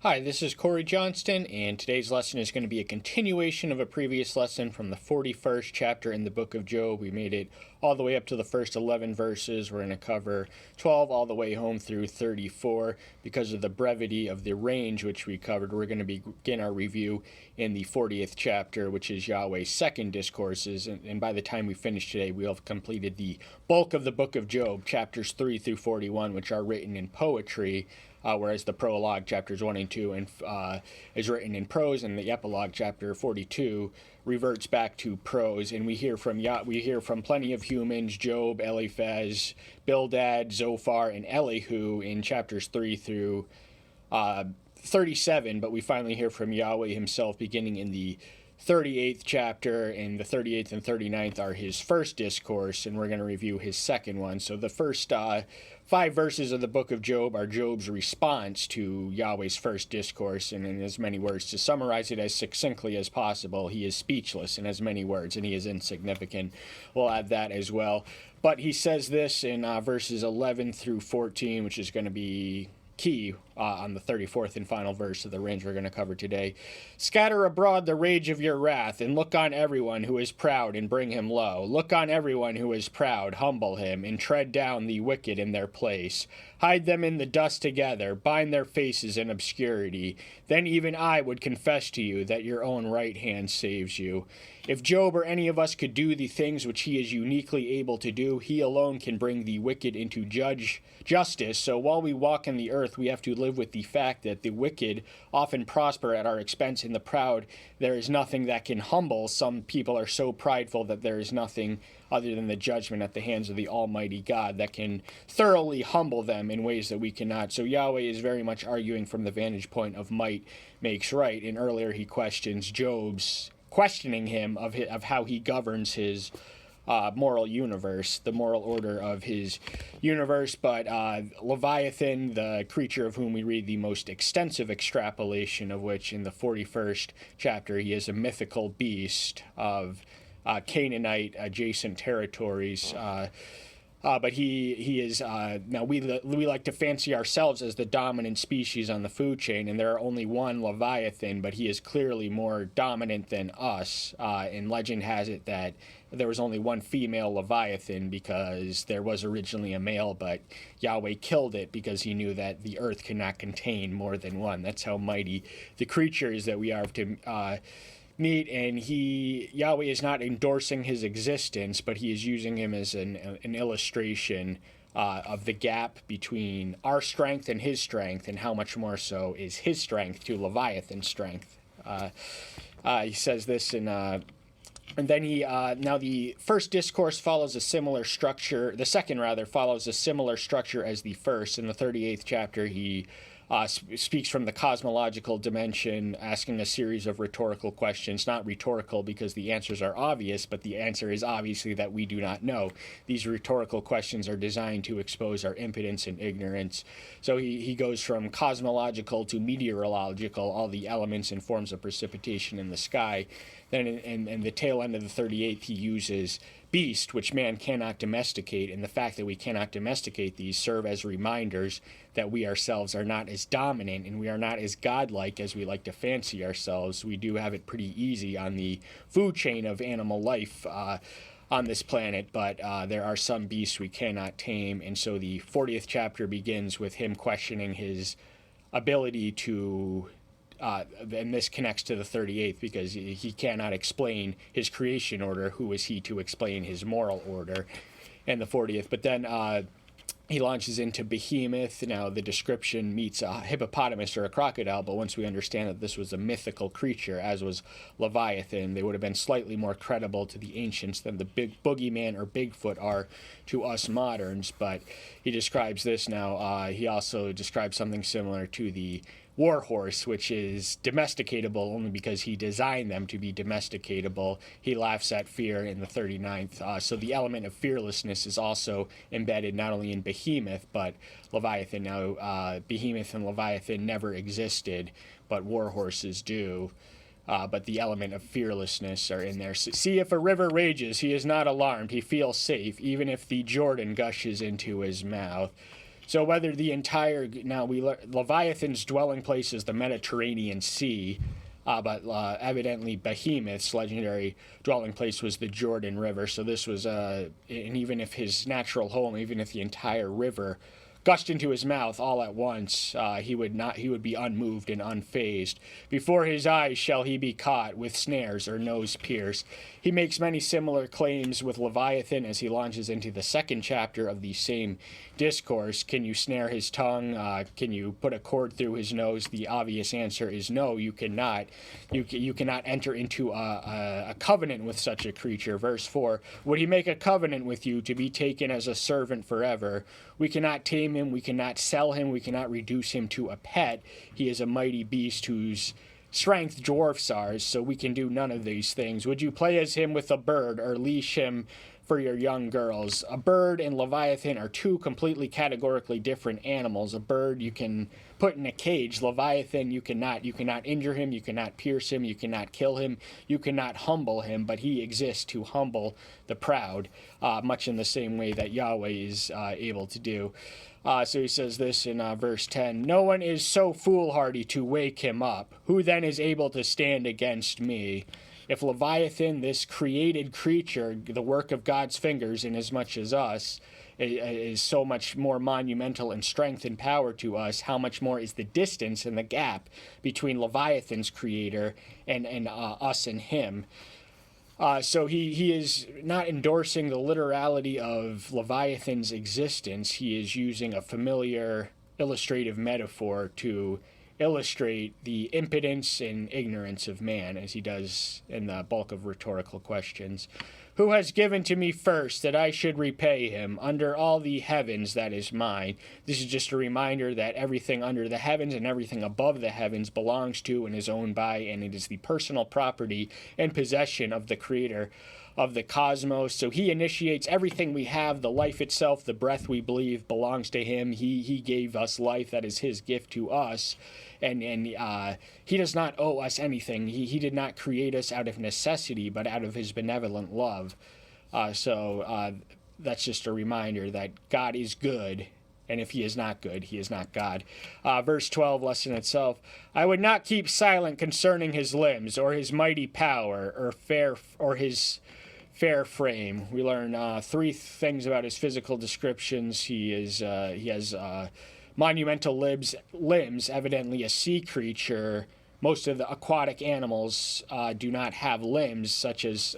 Hi, this is Corey Johnston, and today's lesson is going to be a continuation of a previous lesson from the 41st chapter in the book of Job. We made it all the way up to the first 11 verses. We're going to cover 12 all the way home through 34. Because of the brevity of the range which we covered, we're going to begin our review in the 40th chapter, which is Yahweh's second discourses. And by the time we finish today, we'll have completed the bulk of the book of Job, chapters 3 through 41, which are written in poetry. Whereas the prologue, chapters 1 and 2, is written in prose, and the epilogue, chapter 42, reverts back to prose. And we hear from plenty of humans: Job, Eliphaz, Bildad, Zophar, and Elihu in chapters 3 through 37. But we finally hear from Yahweh himself beginning in the 38th chapter, and the 38th and 39th are his first discourse, and we're going to review his second one. So the first 5 verses of the book of Job are Job's response to Yahweh's first discourse, and in as many words, to summarize it as succinctly as possible, he is speechless in as many words, and he is insignificant. We'll add that as well. But he says this in verses 11 through 14, which is going to be key on the 34th and final verse of the range we're going to cover today. Scatter abroad the rage of your wrath, and look on everyone who is proud, and bring him low. Look on everyone who is proud, humble him, and tread down the wicked in their place. Hide them in the dust together, bind their faces in obscurity. Then even I would confess to you that your own right hand saves you. If Job or any of us could do the things which he is uniquely able to do, he alone can bring the wicked into justice. So while we walk in the earth, we have to live with the fact that the wicked often prosper at our expense, and the proud, there is nothing that can humble. Some people are so prideful that there is nothing other than the judgment at the hands of the Almighty God that can thoroughly humble them in ways that we cannot. So Yahweh is very much arguing from the vantage point of might makes right. And earlier he questions Job's questioning him of how he governs his moral universe, the moral order of his universe. But Leviathan, the creature of whom we read the most extensive extrapolation of which in the 41st chapter, he is a mythical beast of Canaanite adjacent territories. But he is, now we like to fancy ourselves as the dominant species on the food chain, and there are only one Leviathan, but he is clearly more dominant than us. And legend has it that there was only one female Leviathan because there was originally a male, but Yahweh killed it because he knew that the earth cannot contain more than one. That's how mighty the creature is that we are to meet. And Yahweh is not endorsing his existence, but he is using him as an illustration of the gap between our strength and his strength, and how much more so is his strength to Leviathan's strength. He says this in and then now the first discourse follows a similar structure. The second, rather, follows a similar structure as the first. In the 38th chapter, he speaks from the cosmological dimension, asking a series of rhetorical questions. Not rhetorical because the answers are obvious, but the answer is obviously that we do not know. These rhetorical questions are designed to expose our impotence and ignorance. So he goes from cosmological to meteorological, all the elements and forms of precipitation in the sky. Then in the tail end of the 38th, he uses beast, which man cannot domesticate, and the fact that we cannot domesticate these serve as reminders that we ourselves are not as dominant and we are not as godlike as we like to fancy ourselves. We do have it pretty easy on the food chain of animal life on this planet, but there are some beasts we cannot tame. And so the 40th chapter begins with him questioning his ability to and this connects to the 38th because he cannot explain his creation order. Who is he to explain his moral order? And the 40th. But then he launches into Behemoth. Now the description meets a hippopotamus or a crocodile, but once we understand that this was a mythical creature, as was Leviathan, they would have been slightly more credible to the ancients than the big boogeyman or Bigfoot are to us moderns. But he describes this now. He also describes something similar to the warhorse, which is domesticatable only because he designed them to be domesticatable. He laughs at fear in the 39th. So the element of fearlessness is also embedded not only in Behemoth, but Leviathan. Now, Behemoth and Leviathan never existed, but warhorses do. But the element of fearlessness are in there. See, if a river rages, he is not alarmed. He feels safe, even if the Jordan gushes into his mouth. So whether the entire Leviathan's dwelling place is the Mediterranean Sea, but evidently Behemoth's legendary dwelling place was the Jordan River. So this was, and even if his natural home, even if the entire river gushed into his mouth all at once, he would be unmoved and unfazed. Before his eyes shall he be caught with snares or nose pierced. He makes many similar claims with Leviathan as he launches into the second chapter of the same discourse. Can you snare his tongue? Can you put a cord through his nose? The obvious answer is no, you cannot. You cannot enter into a covenant with such a creature. Verse 4, would he make a covenant with you to be taken as a servant forever? We cannot tame him, we cannot sell him, we cannot reduce him to a pet. He is a mighty beast whose strength dwarfs ours, so we can do none of these things. Would you play as him with a bird, or leash him for your young girls? A bird and Leviathan are two completely categorically different animals. A bird you can put in a cage. Leviathan you cannot. You cannot injure him, you cannot pierce him, you cannot kill him, you cannot humble him, but he exists to humble the proud, much in the same way that Yahweh is able to do. So he says this in verse 10, no one is so foolhardy to wake him up. Who then is able to stand against me? If Leviathan, this created creature, the work of God's fingers inasmuch as us, is so much more monumental in strength and power to us, how much more is the distance and the gap between Leviathan's creator and us and him? So he is not endorsing the literality of Leviathan's existence. He is using a familiar illustrative metaphor to illustrate the impotence and ignorance of man, as he does in the bulk of rhetorical questions. Who has given to me first that I should repay him? Under all the heavens that is mine. This is just a reminder that everything under the heavens and everything above the heavens belongs to and is owned by, and it is the personal property and possession of the creator of the cosmos. So he initiates everything we have. The life itself, the breath we breathe, belongs to him. He gave us life. That is his gift to us. And he does not owe us anything. He did not create us out of necessity, but out of his benevolent love. So that's just a reminder that God is good, and if he is not good, he is not God. Verse 12, lesson itself. I would not keep silent concerning his limbs, or his mighty power, or his fair frame. We learn three things about his physical descriptions. He has monumental limbs, evidently a sea creature. Most of the aquatic animals do not have limbs, such as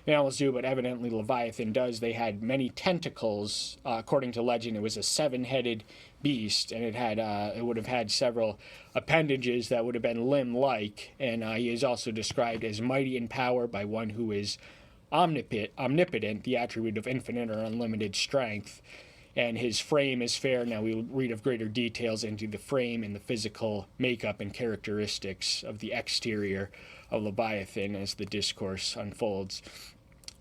mammals do, but evidently Leviathan does. They had many tentacles. According to legend, it was a seven-headed beast, and it would have had several appendages that would have been limb-like. And he is also described as mighty in power by one who is omnipotent, the attribute of infinite or unlimited strength. And his frame is fair. Now we will read of greater details into the frame and the physical makeup and characteristics of the exterior of Leviathan as the discourse unfolds.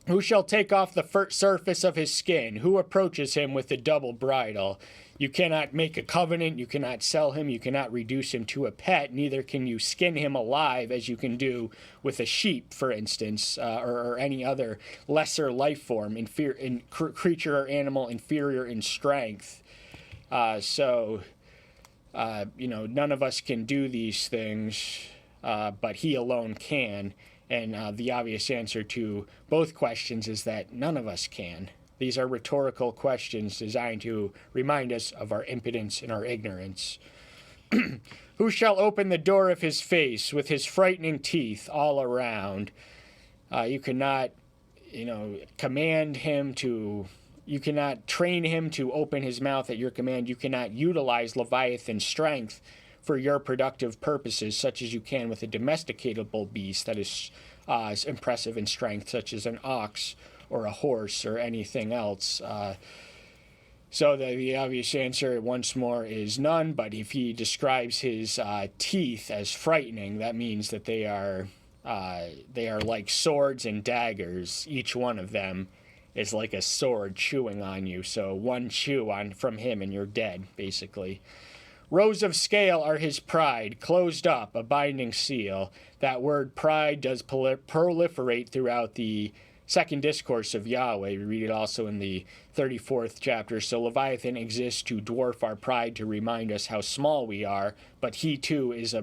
Who shall take off the surface of his skin? Who approaches him with a double bridle? You cannot make a covenant, you cannot sell him, you cannot reduce him to a pet, neither can you skin him alive as you can do with a sheep, for instance, or any other lesser life form, creature or animal inferior in strength. So none of us can do these things, but he alone can. And the obvious answer to both questions is that none of us can. These are rhetorical questions designed to remind us of our impotence and our ignorance. Who shall open the door of his face with his frightening teeth all around? You cannot, command him to... You cannot train him to open his mouth at your command. You cannot utilize Leviathan's strength for your productive purposes, such as you can with a domesticatable beast that is impressive in strength, such as an ox or a horse or anything else. So the obvious answer once more is none, but if he describes his teeth as frightening, that means that they are like swords and daggers. Each one of them is like a sword chewing on you. So one chew from him and you're dead, basically. Rows of scale are his pride, closed up, a binding seal. That word pride does proliferate throughout the second discourse of Yahweh. We read it also in the 34th chapter. So Leviathan exists to dwarf our pride, to remind us how small we are, but he too has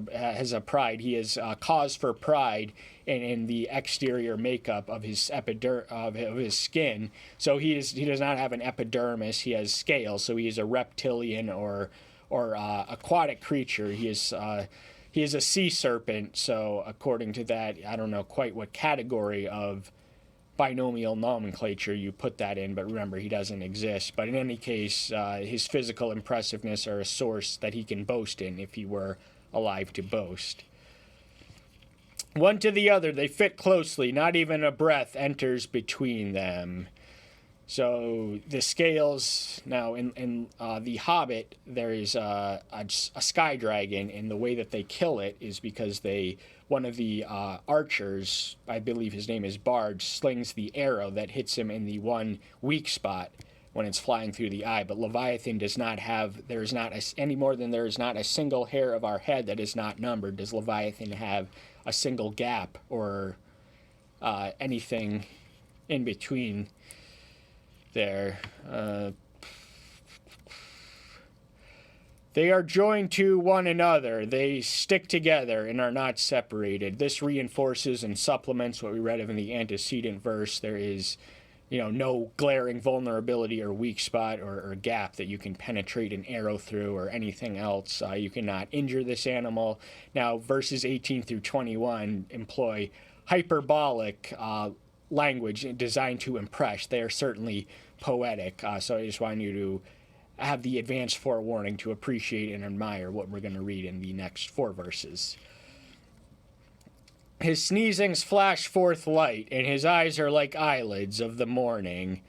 a pride. He has cause for pride in the exterior makeup of his of his skin. So he does not have an epidermis. He has scales. So he is a reptilian or aquatic creature. He is a sea serpent. So according to that, I don't know quite what category of binomial nomenclature you put that in, but remember, he doesn't exist. But in any case, his physical impressiveness are a source that he can boast in if he were alive to boast. One to the other, they fit closely. Not even a breath enters between them. So the scales, now in The Hobbit, there is a sky dragon, and the way that they kill it is because one of the archers, I believe his name is Bard, slings the arrow that hits him in the one weak spot when it's flying through the eye. But Leviathan does not have, any more than there is not a single hair of our head that is not numbered, does Leviathan have a single gap or anything in between there. They are joined to one another. They stick together and are not separated. This reinforces and supplements what we read of in the antecedent verse. There is, no glaring vulnerability or weak spot or gap that you can penetrate an arrow through or anything else. You cannot injure this animal. Now, verses 18 through 21 employ hyperbolic language designed to impress. They are certainly poetic. So I just want you to have the advanced forewarning to appreciate and admire what we're going to read in the next 4 verses. His sneezings flash forth light, and his eyes are like eyelids of the morning.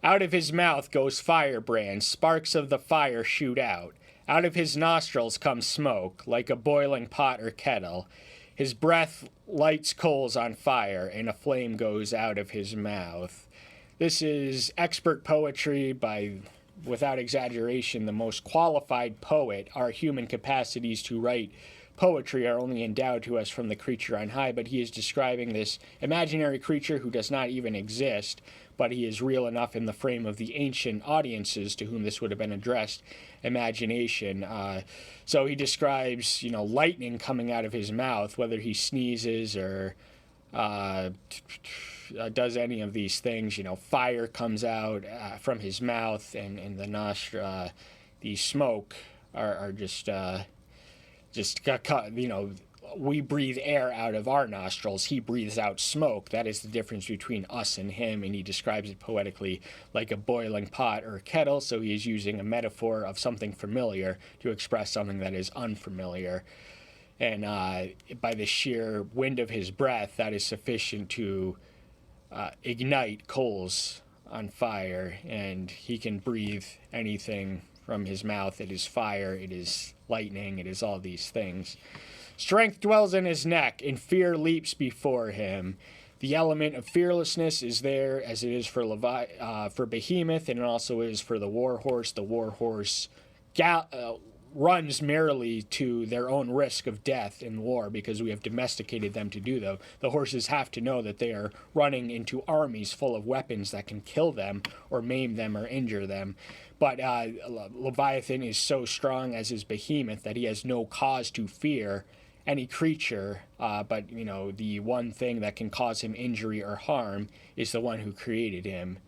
Out of his mouth goes firebrand, sparks of the fire shoot out. Out of his nostrils comes smoke, like a boiling pot or kettle. His breath lights coals on fire, and a flame goes out of his mouth. This is expert poetry by, without exaggeration, the most qualified poet. Our human capacities to write poetry are only endowed to us from the creature on high, but he is describing this imaginary creature who does not even exist, but he is real enough in the frame of the ancient audiences to whom this would have been addressed, imagination. So he describes, lightning coming out of his mouth, whether he sneezes or does any of these things. Fire comes out from his mouth, and the nostril, the smoke are just we breathe air out of our nostrils. He breathes out smoke. That is the difference between us and him, and he describes it poetically like a boiling pot or a kettle, so he is using a metaphor of something familiar to express something that is unfamiliar. And by the sheer wind of his breath, that is sufficient to ignite coals on fire, and he can breathe anything from his mouth. It is fire, it is lightning, it is all these things. Strength dwells in his neck, and fear leaps before him. The element of fearlessness is there, as it is for Behemoth, and it also is for the warhorse. The warhorse runs merely to their own risk of death in war because we have domesticated them to do that. The horses have to know that they are running into armies full of weapons that can kill them or maim them or injure them. But Leviathan is so strong, as is Behemoth, that he has no cause to fear any creature, but the one thing that can cause him injury or harm is the one who created him.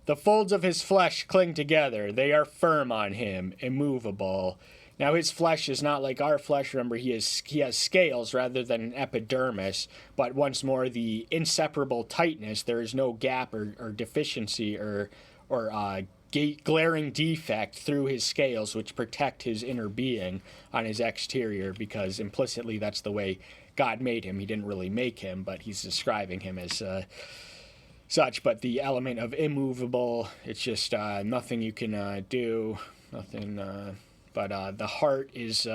The folds of his flesh cling together. They are firm on him, immovable. Now his flesh is not like our flesh. Remember, he has scales rather than an epidermis. But once more, the inseparable tightness. There is no gap or deficiency or glaring defect through his scales, which protect his inner being on his exterior, because implicitly that's the way God made him. He didn't really make him, but he's describing him as such. But the element of immovable, it's just nothing you can do, nothing. But the heart is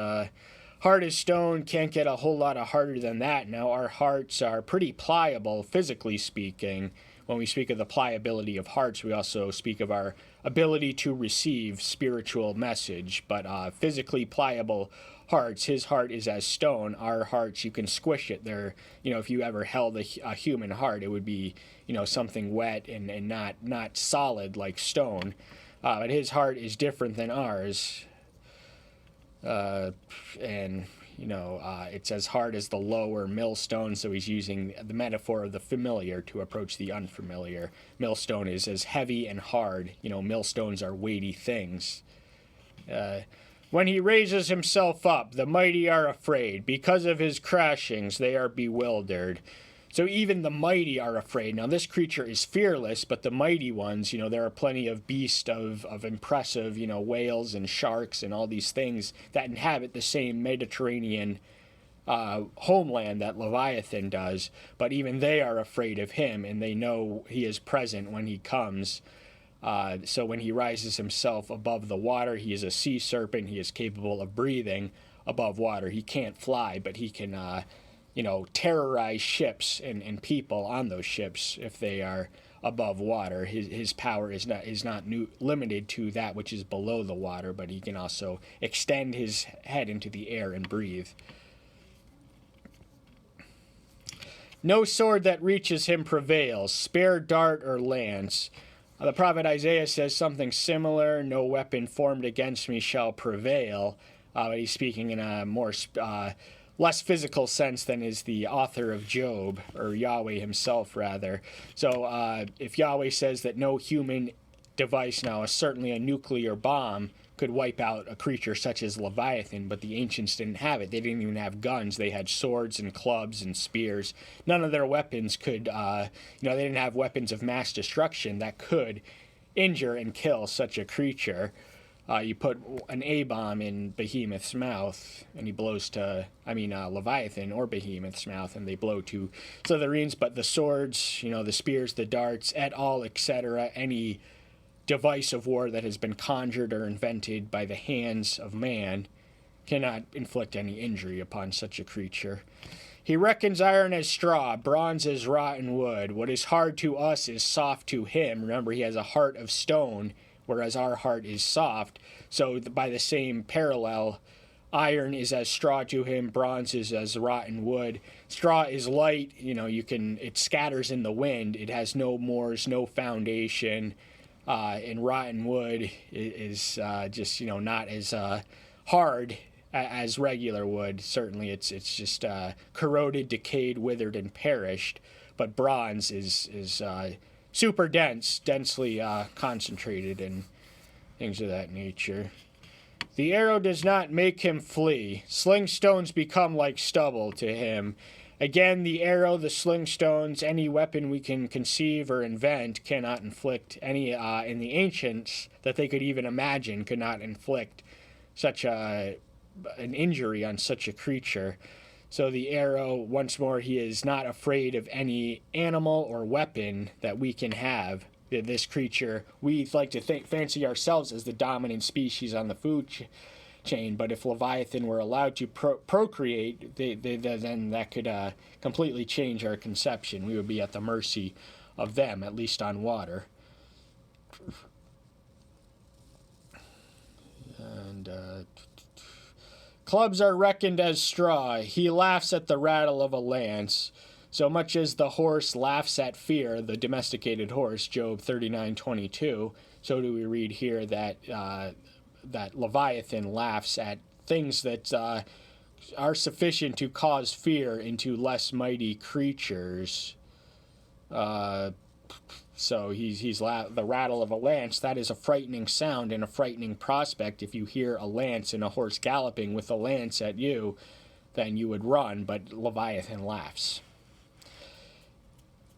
stone, can't get a whole lot of harder than that. Now our hearts are pretty pliable, physically speaking. when we speak of the pliability of hearts, we also speak of our ability to receive spiritual message. But physically pliable hearts, his heart is as stone. Our hearts, you can squish it. They're, if you ever held a human heart, it would be, something wet and not solid like stone. But his heart is different than ours. And it's as hard as the lower millstone, so he's using the metaphor of the familiar to approach the unfamiliar. Millstone is as heavy and hard. Millstones are weighty things. When he raises himself up, the mighty are afraid. Because of his crashings, they are bewildered. So even the mighty are afraid. Now, this creature is fearless, but the mighty ones, there are plenty of beasts of impressive, whales and sharks and all these things that inhabit the same Mediterranean homeland that Leviathan does. But even they are afraid of him, and they know he is present when he comes. So when he rises himself above the water, he is a sea serpent. He is capable of breathing above water. He can't fly, but he can terrorize ships and people on those ships if they are above water. His power is not limited to that which is below the water, but he can also extend his head into the air and breathe. No sword that reaches him prevails, spear, dart, or lance. The prophet Isaiah says something similar. No weapon formed against me shall prevail. But he's speaking in a more less physical sense than is the author of Job, or Yahweh himself, rather. So if Yahweh says that no human device, now certainly a nuclear bomb, could wipe out a creature such as Leviathan, but the ancients didn't have it. They didn't even have guns. They had swords and clubs and spears. None of their weapons could, they didn't have weapons of mass destruction that could injure and kill such a creature. You put an A-bomb in Behemoth's mouth, and he blows to, Leviathan or Behemoth's mouth, and they blow to smithereens. But the swords, the spears, the darts, et al., etc., any device of war that has been conjured or invented by the hands of man cannot inflict any injury upon such a creature. He reckons iron as straw, bronze as rotten wood. What is hard to us is soft to him. Remember, he has a heart of stone, whereas our heart is soft. So by the same parallel, iron is as straw to him, bronze is as rotten wood. Straw is light, it scatters in the wind. It has no moors, no foundation. And rotten wood is just, not as hard as regular wood. Certainly it's just corroded, decayed, withered, and perished. But bronze is super dense, densely concentrated, and things of that nature. The arrow does not make him flee. Sling stones become like stubble to him. Again, the arrow, the sling stones, any weapon we can conceive or invent cannot inflict any, in the ancients, that they could even imagine, could not inflict such an injury on such a creature. So the arrow, once more, he is not afraid of any animal or weapon that we can have. This creature, we like to fancy ourselves as the dominant species on the food chain, but if Leviathan were allowed to procreate, then that could completely change our conception. We would be at the mercy of them, at least on water. And clubs are reckoned as straw. He laughs at the rattle of a lance. So much as the horse laughs at fear, the domesticated horse, Job 39:22, so do we read here that Leviathan laughs at things that are sufficient to cause fear into less mighty creatures. So he's the rattle of a lance. That is a frightening sound and a frightening prospect. If you hear a lance and a horse galloping with a lance at you, then you would run, but Leviathan laughs.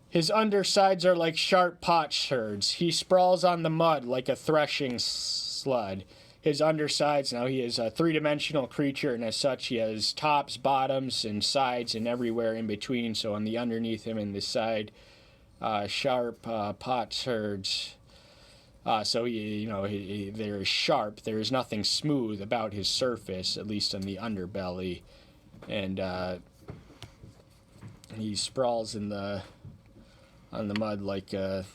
His undersides are like sharp potsherds. He sprawls on the mud like a threshing slud. His undersides, now he is a three-dimensional creature, and as such he has tops, bottoms, and sides, and everywhere in between. So on the underneath him and the side, sharp potsherds. So there is sharp. There is nothing smooth about his surface, at least on the underbelly, and he sprawls in the on the mud like a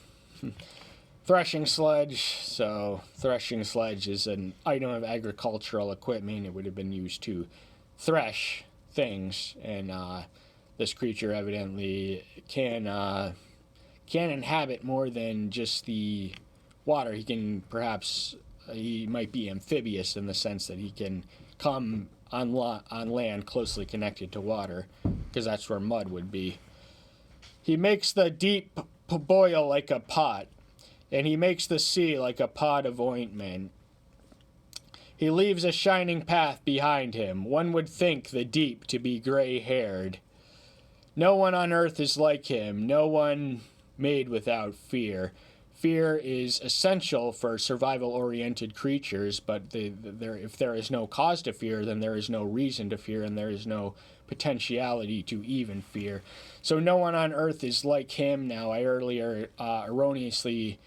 threshing sledge. So threshing sledge is an item of agricultural equipment. It would have been used to thresh things, and this creature evidently can inhabit more than just the water. He might be amphibious in the sense that he can come on land closely connected to water, because that's where mud would be. He makes the deep boil like a pot, and he makes the sea like a pot of ointment. He leaves a shining path behind him. One would think the deep to be gray-haired. No one on earth is like him, no one made without fear. Fear is essential for survival-oriented creatures, but if there is no cause to fear, then there is no reason to fear, and there is no potentiality to even fear. So no one on earth is like him. Now, I earlier erroneously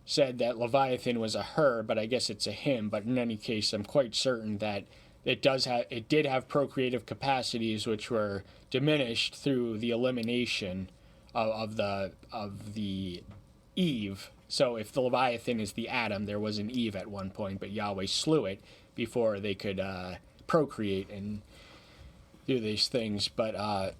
said that Leviathan was a her, but I guess it's a him. But in any case, I'm quite certain that it did have procreative capacities, which were diminished through the elimination of the Eve. So if the Leviathan is the Adam, there was an Eve at one point, but Yahweh slew it before they could procreate and do these things. But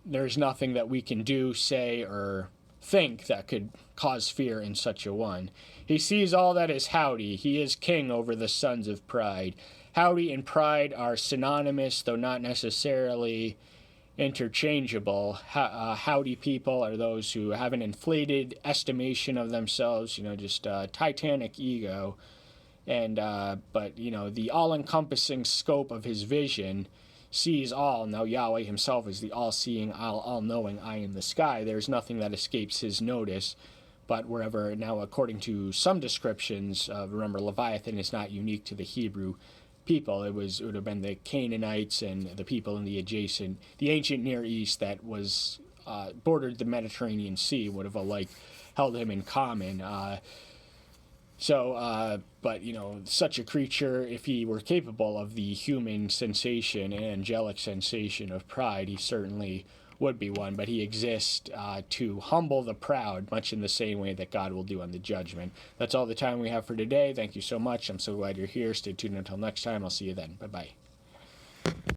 there's nothing that we can do, say, or think that could cause fear in such a one. He sees all that is howdy. He is king over the sons of pride. Howdy and pride are synonymous, though not necessarily interchangeable. Howdy people are those who have an inflated estimation of themselves, just titanic ego. And but the all-encompassing scope of his vision sees all. Now Yahweh himself is the all-seeing, all-knowing eye in the sky. There's nothing that escapes his notice. But wherever, now according to some descriptions, remember Leviathan is not unique to the Hebrew people. It would have been the Canaanites and the people in the ancient Near East that was bordered the Mediterranean Sea would have held him in common. But such a creature, if he were capable of the human sensation and angelic sensation of pride, he certainly would be one. But he exists to humble the proud, much in the same way that God will do on the judgment. That's all the time we have for today. Thank you so much. I'm so glad you're here. Stay tuned until next time. I'll see you then. Bye-bye.